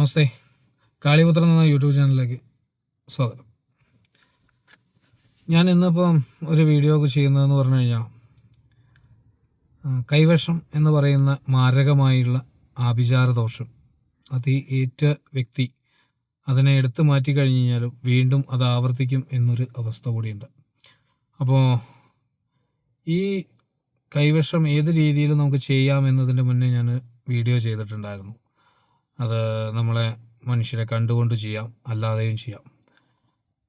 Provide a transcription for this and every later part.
നമസ്തേ, കാളിപുത്രൻ എന്ന യൂട്യൂബ് ചാനലിലേക്ക് സ്വാഗതം. ഞാൻ ഇന്നിപ്പം ഒരു വീഡിയോ ഒക്കെ ചെയ്യുന്നതെന്ന് പറഞ്ഞു കഴിഞ്ഞാൽ കൈവശം എന്ന് പറയുന്ന മാരകമായുള്ള ആഭിചാര ദോഷം അത് ഏറ്റ വ്യക്തി അതിനെ എടുത്തു മാറ്റി കഴിഞ്ഞ് കഴിഞ്ഞാലും വീണ്ടും അത് ആവർത്തിക്കും എന്നൊരു അവസ്ഥ കൂടിയുണ്ട്. അപ്പോൾ ഈ കൈവശം ഏത് രീതിയിൽ നമുക്ക് ചെയ്യാം എന്നതിൻ്റെ മുന്നേ ഞാൻ വീഡിയോ ചെയ്തിട്ടുണ്ടായിരുന്നു. അത് നമ്മളെ മനുഷ്യരെ കണ്ടുകൊണ്ട് ചെയ്യാം, അല്ലാതെയും ചെയ്യാം.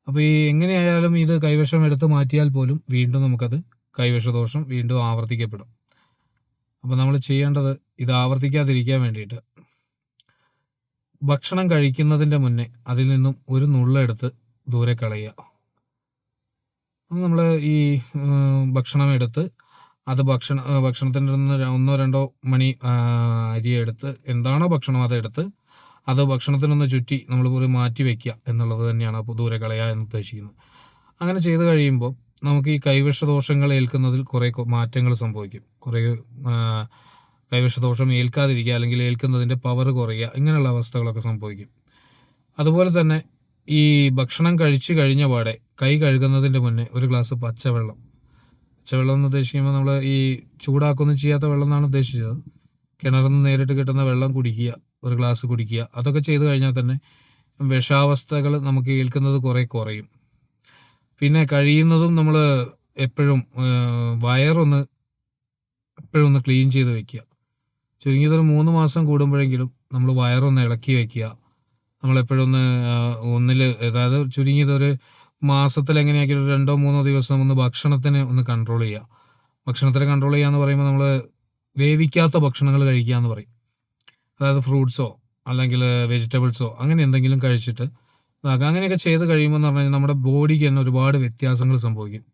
അപ്പോൾ ഈ എങ്ങനെയായാലും ഇത് കൈവശം എടുത്ത് മാറ്റിയാൽ പോലും വീണ്ടും നമുക്കത് കൈവശദോഷം വീണ്ടും ആവർത്തിക്കപ്പെടും. അപ്പോൾ നമ്മൾ ചെയ്യേണ്ടത് ഇത് ആവർത്തിക്കാതിരിക്കാൻ വേണ്ടിയിട്ട് ഭക്ഷണം കഴിക്കുന്നതിൻ്റെ മുന്നേ അതിൽ നിന്നും ഒരു നുള്ളെടുത്ത് ദൂരെ കളയുക. നമ്മൾ ഈ ഭക്ഷണം എടുത്ത് അത് ഭക്ഷണത്തിൻ്റെ 1-2 മണി അരി എടുത്ത് എന്താണോ ഭക്ഷണം അതെടുത്ത് അത് ഭക്ഷണത്തിനൊന്ന് ചുറ്റി നമ്മൾ ഒരു മാറ്റി വയ്ക്കുക എന്നുള്ളത് തന്നെയാണ് ദൂരെ കളയുക എന്ന് ഉദ്ദേശിക്കുന്നത്. അങ്ങനെ ചെയ്ത് കഴിയുമ്പോൾ നമുക്ക് ഈ കൈവശദോഷങ്ങൾ ഏൽക്കുന്നതിൽ കുറേ മാറ്റങ്ങൾ സംഭവിക്കും. കുറേ കൈവശദോഷം ഏൽക്കാതിരിക്കുക അല്ലെങ്കിൽ ഏൽക്കുന്നതിൻ്റെ പവർ കുറയുക, ഇങ്ങനെയുള്ള അവസ്ഥകളൊക്കെ സംഭവിക്കും. അതുപോലെ തന്നെ ഈ ഭക്ഷണം കഴിച്ചു കഴിഞ്ഞ പാടെ കൈ കഴുകുന്നതിൻ്റെ മുന്നേ ഒരു ഗ്ലാസ് പച്ചവെള്ളം എന്ന് ഉദ്ദേശിക്കുമ്പോൾ നമ്മൾ ഈ ചൂടാക്കൊന്നും ചെയ്യാത്ത വെള്ളം എന്നാണ് ഉദ്ദേശിച്ചത്. കിണറിൽ നിന്ന് നേരിട്ട് കിട്ടുന്ന വെള്ളം കുടിക്കുക, ഒരു ഗ്ലാസ് കുടിക്കുക. അതൊക്കെ ചെയ്തു കഴിഞ്ഞാൽ തന്നെ വിഷാവസ്ഥകൾ നമുക്ക് ഏൽക്കുന്നത് കുറയും. പിന്നെ കഴിയുന്നതും നമ്മൾ എപ്പോഴും വയറൊന്ന് എപ്പോഴും ക്ലീൻ ചെയ്ത് വെക്കുക. ചുരുങ്ങിയതൊരു 3 മാസം കൂടുമ്പോഴെങ്കിലും നമ്മൾ വയറൊന്ന് ഇളക്കി വെക്കുക. നമ്മളെപ്പോഴും ഒന്നിൽ അതായത് ചുരുങ്ങിയതൊരു മാസത്തിൽ എങ്ങനെയാക്കിയിട്ട് 2-3 ദിവസം ഭക്ഷണത്തിന് കൺട്രോൾ ചെയ്യുക. ഭക്ഷണത്തിന് കൺട്രോൾ ചെയ്യുക എന്ന് പറയുമ്പോൾ നമ്മൾ വേവിക്കാത്ത ഭക്ഷണങ്ങൾ കഴിക്കുക എന്ന് പറയും. അതായത് ഫ്രൂട്ട്സോ അല്ലെങ്കിൽ വെജിറ്റബിൾസോ അങ്ങനെ എന്തെങ്കിലും കഴിച്ചിട്ട് അങ്ങനെയൊക്കെ ചെയ്ത് കഴിയുമ്പോൾ എന്ന് പറഞ്ഞു കഴിഞ്ഞാൽ നമ്മുടെ ബോഡിക്ക് തന്നെ ഒരുപാട് വ്യത്യാസങ്ങൾ സംഭവിക്കും.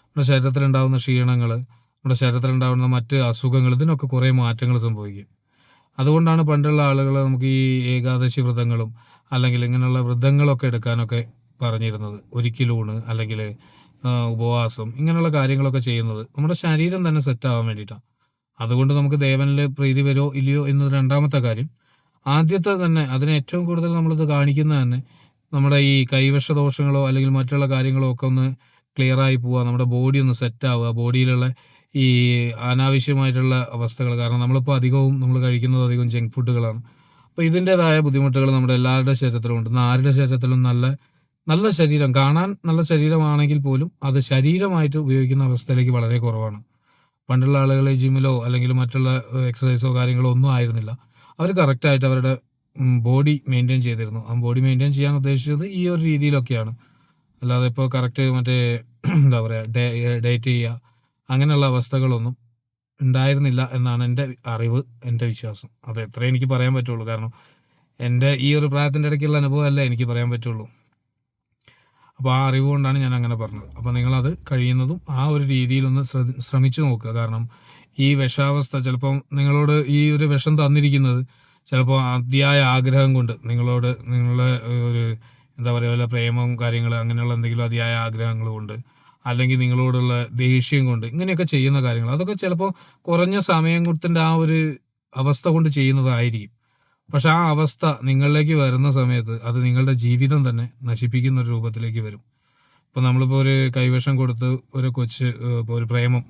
നമ്മുടെ ശരീരത്തിലുണ്ടാകുന്ന ക്ഷീണങ്ങൾ, നമ്മുടെ ശരീരത്തിലുണ്ടാകുന്ന മറ്റ് അസുഖങ്ങൾ, ഇതിനൊക്കെ കുറേ മാറ്റങ്ങൾ സംഭവിക്കും. അതുകൊണ്ടാണ് പണ്ടുള്ള ആളുകൾ നമുക്ക് ഈ ഏകാദശി വ്രതങ്ങളും അല്ലെങ്കിൽ ഇങ്ങനെയുള്ള വ്രതങ്ങളൊക്കെ എടുക്കാനൊക്കെ പറഞ്ഞിരുന്നത്. ഒരിക്കലൂണ് അല്ലെങ്കിൽ ഉപവാസം ഇങ്ങനെയുള്ള കാര്യങ്ങളൊക്കെ ചെയ്യുന്നത് നമ്മുടെ ശരീരം തന്നെ സെറ്റാവാൻ വേണ്ടിയിട്ടാണ്. അതുകൊണ്ട് നമുക്ക് ദേവനിൽ പ്രീതി വരുമോ ഇല്ലയോ എന്നത് രണ്ടാമത്തെ കാര്യം. ആദ്യത്തെ തന്നെ അതിന് ഏറ്റവും കൂടുതൽ നമ്മളിത് കാണിക്കുന്നത് തന്നെ നമ്മുടെ ഈ കൈവശദോഷങ്ങളോ അല്ലെങ്കിൽ മറ്റുള്ള കാര്യങ്ങളോ ഒക്കെ ഒന്ന് ക്ലിയർ ആയി പോവുക, നമ്മുടെ ബോഡി ഒന്ന് സെറ്റാവുക, ബോഡിയിലുള്ള ഈ അനാവശ്യമായിട്ടുള്ള അവസ്ഥകൾ. കാരണം നമ്മളിപ്പോൾ നമ്മൾ കഴിക്കുന്നത് അധികം ജങ്ക് ഫുഡുകളാണ്. അപ്പോൾ ഇതിൻ്റെതായ ബുദ്ധിമുട്ടുകൾ നമ്മുടെ എല്ലാവരുടെ ശരീരത്തിലും ഉണ്ട്. ആരുടെ ശരീരത്തിലും നല്ല ശരീരം, കാണാൻ നല്ല ശരീരമാണെങ്കിൽ പോലും അത് ശരീരമായിട്ട് ഉപയോഗിക്കുന്ന അവസ്ഥയിലേക്ക് വളരെ കുറവാണ്. പണ്ടുള്ള ആളുകൾ ജിമ്മിലോ അല്ലെങ്കിൽ മറ്റുള്ള എക്സസൈസോ കാര്യങ്ങളോ ഒന്നും ആയിരുന്നില്ല. അവർ കറക്റ്റായിട്ട് അവരുടെ ബോഡി മെയിൻറ്റെയിൻ ചെയ്തിരുന്നു. ആ ബോഡി മെയിൻറ്റെയിൻ ചെയ്യാൻ ഉദ്ദേശിച്ചത് ഈ ഒരു രീതിയിലൊക്കെയാണ്. അല്ലാതെ ഇപ്പോൾ കറക്റ്റ് എന്താ പറയുക ഡയറ്റ് ചെയ്യുക അങ്ങനെയുള്ള അവസ്ഥകളൊന്നും ഉണ്ടായിരുന്നില്ല എന്നാണ് എൻ്റെ അറിവ്, എൻ്റെ വിശ്വാസം. അത് എത്രയും എനിക്ക് പറയാൻ പറ്റുള്ളൂ. കാരണം എൻ്റെ ഈ ഒരു പ്രായത്തിൻ്റെ ഇടയ്ക്കുള്ള അനുഭവമല്ല എനിക്ക് പറയാൻ പറ്റുള്ളൂ. അപ്പോൾ ആ അറിവ് കൊണ്ടാണ് ഞാൻ അങ്ങനെ പറഞ്ഞത്. അപ്പോൾ നിങ്ങളത് കഴിയുന്നതും ആ ഒരു രീതിയിലൊന്ന് ശ്രമിച്ചു നോക്കുക. കാരണം ഈ വിഷാവസ്ഥ ചിലപ്പം നിങ്ങളോട് ഈ ഒരു വിഷം തന്നിരിക്കുന്നത് ചിലപ്പോൾ അതിയായ ആഗ്രഹം കൊണ്ട് നിങ്ങളുടെ ഒരു എന്താ പറയുക വല്ല പ്രേമവും കാര്യങ്ങൾ അങ്ങനെയുള്ള എന്തെങ്കിലും അതിയായ ആഗ്രഹങ്ങൾ കൊണ്ട് അല്ലെങ്കിൽ നിങ്ങളോടുള്ള ദേഷ്യം കൊണ്ട് ഇങ്ങനെയൊക്കെ ചെയ്യുന്ന കാര്യങ്ങൾ അതൊക്കെ ചിലപ്പോൾ കുറഞ്ഞ സമയം കൊടുത്തിൻ്റെ ആ ഒരു അവസ്ഥ കൊണ്ട് ചെയ്യുന്നതായിരിക്കും. പക്ഷെ ആ അവസ്ഥ നിങ്ങളിലേക്ക് വരുന്ന സമയത്ത് അത് നിങ്ങളുടെ ജീവിതം തന്നെ നശിപ്പിക്കുന്ന ഒരു രൂപത്തിലേക്ക് വരും. ഇപ്പോൾ നമ്മളിപ്പോൾ ഒരു കൈവശം കൊടുത്ത് ഒരു കൊച്ച്, ഇപ്പോൾ ഒരു പ്രേമം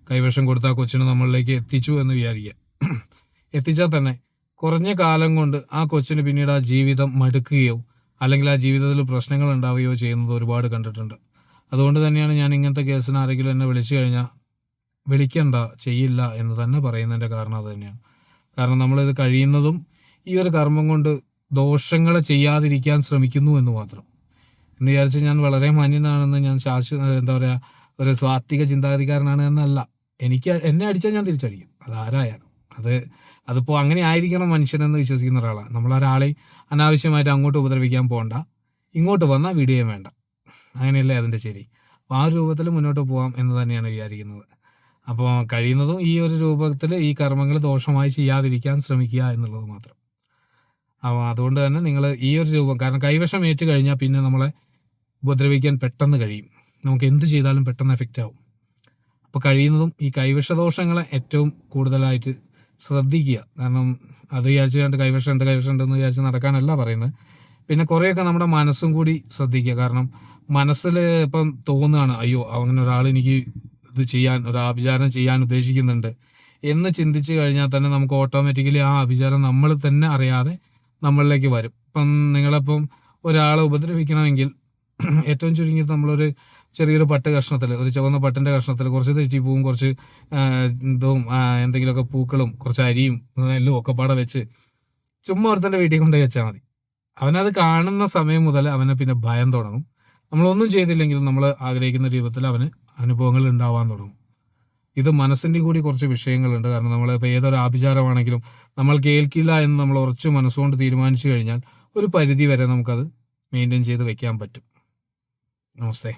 കൈവശം കൊടുത്ത് ആ കൊച്ചിനെ നമ്മളിലേക്ക് എത്തിച്ചു എന്ന് വിചാരിക്കുക. എത്തിച്ചാൽ തന്നെ കുറഞ്ഞ കാലം കൊണ്ട് ആ കൊച്ചിന് പിന്നീട് ആ ജീവിതം മടുക്കുകയോ അല്ലെങ്കിൽ ആ ജീവിതത്തിൽ പ്രശ്നങ്ങൾ ഉണ്ടാവുകയോ ചെയ്യുന്നത് ഒരുപാട് കണ്ടിട്ടുണ്ട്. അതുകൊണ്ട് തന്നെയാണ് ഞാൻ ഇങ്ങനത്തെ കേസിന് ആരെങ്കിലും എന്നെ വിളിച്ചു കഴിഞ്ഞാൽ വിളിക്കണ്ട, ചെയ്യില്ല എന്ന് തന്നെ പറയുന്നതിൻ്റെ കാരണം അത് തന്നെയാണ്. കാരണം നമ്മളിത് കഴിയുന്നതും ഈ ഒരു കർമ്മം കൊണ്ട് ദോഷങ്ങൾ ചെയ്യാതിരിക്കാൻ ശ്രമിക്കുന്നു എന്ന് മാത്രം. എന്ന് വിചാരിച്ച് ഞാൻ വളരെ മാന്യനാണെന്ന്, ഞാൻ എന്താ പറയുക ഒരു സ്വാത്വിക ചിന്താഗതിക്കാരനാണ് എന്നല്ല. എന്നെ അടിച്ചാൽ ഞാൻ തിരിച്ചടിക്കും, അതാരായാലും. അതിപ്പോൾ അങ്ങനെ ആയിരിക്കണം മനുഷ്യനെന്ന് വിശ്വസിക്കുന്ന ഒരാളാണ്. നമ്മളൊരാളെ അനാവശ്യമായിട്ട് അങ്ങോട്ട് ഉപദ്രവിക്കാൻ പോകണ്ട, ഇങ്ങോട്ട് വന്നാൽ വീഡിയോയും വേണ്ട, അങ്ങനെയല്ലേ അതിൻ്റെ ശരി. അപ്പോൾ ആ രൂപത്തിൽ മുന്നോട്ട് പോകാം എന്ന് തന്നെയാണ് വിചാരിക്കുന്നത്. അപ്പോൾ കഴിയുന്നതും ഈ ഒരു രൂപത്തിൽ ഈ കർമ്മങ്ങൾ ദോഷമായി ചെയ്യാതിരിക്കാൻ ശ്രമിക്കുക എന്നുള്ളത് മാത്രം. അപ്പോൾ അതുകൊണ്ട് തന്നെ നിങ്ങൾ ഈ ഒരു രൂപം, കാരണം കൈവശം ഏറ്റു കഴിഞ്ഞാൽ പിന്നെ നമ്മളെ ഉപദ്രവിക്കാൻ പെട്ടെന്ന് കഴിയും. നമുക്ക് എന്ത് ചെയ്താലും പെട്ടെന്ന് എഫക്റ്റ് ആവും. അപ്പോൾ കഴിയുന്നതും ഈ കൈവശദോഷങ്ങളെ ഏറ്റവും കൂടുതലായിട്ട് ശ്രദ്ധിക്കുക. കാരണം അത് വിചാരിച്ച് കൈവശമുണ്ട് എന്ന് വിചാരിച്ച് നടക്കാനല്ല പറയുന്നത്. പിന്നെ കുറേയൊക്കെ നമ്മുടെ മനസ്സും കൂടി ശ്രദ്ധിക്കുക. കാരണം മനസ്സിൽ ഇപ്പം തോന്നുകയാണ്, അയ്യോ അങ്ങനെ ഒരാൾ എനിക്ക് ഇത് ചെയ്യാൻ, ഒരു ആഭിചാരം ചെയ്യാൻ ഉദ്ദേശിക്കുന്നുണ്ട് എന്ന് ചിന്തിച്ചു കഴിഞ്ഞാൽ തന്നെ നമുക്ക് ഓട്ടോമാറ്റിക്കലി ആ ആഭിചാരം നമ്മൾ തന്നെ അറിയാതെ നമ്മളിലേക്ക് വരും. ഇപ്പം നിങ്ങളിപ്പം ഒരാളെ ഉപദ്രവിക്കണമെങ്കിൽ ഏറ്റവും ചുരുങ്ങിയത് നമ്മളൊരു ചെറിയൊരു പട്ട് കഷ്ണത്തിൽ, ഒരു ചുവന്ന പട്ടിൻ്റെ കഷ്ണത്തിൽ കുറച്ച് തെറ്റിപ്പൂവും കുറച്ച് ഇതും എന്തെങ്കിലുമൊക്കെ പൂക്കളും കുറച്ച് അരിയും നെല്ലും ഒക്കെ പാടെ വെച്ച് ചുമ്മാ ഒരുത്തൻ്റെ വീട്ടിൽ കൊണ്ടുപോയി വെച്ചാൽ മതി. അവനത് കാണുന്ന സമയം മുതൽ അവനെ പിന്നെ ഭയം തുടങ്ങും. നമ്മളൊന്നും ചെയ്തില്ലെങ്കിലും നമ്മൾ ആഗ്രഹിക്കുന്ന രൂപത്തിൽ അവന് അനുഭവങ്ങൾ ഉണ്ടാവാൻ തുടങ്ങും. ഇത് മനസ്സിൻ്റെ കൂടി കുറച്ച് വിഷയങ്ങളുണ്ട്. കാരണം നമ്മളിപ്പോൾ ഏതൊരു ആഭിചാരമാണെങ്കിലും നമ്മൾ കേൾക്കില്ല എന്ന് നമ്മൾ ഉറച്ചു മനസ്സുകൊണ്ട് തീരുമാനിച്ചു കഴിഞ്ഞാൽ ഒരു പരിധി വരെ നമുക്കത് മെയിൻറ്റെയിൻ ചെയ്ത് വെക്കാൻ പറ്റും. നമസ്തേ.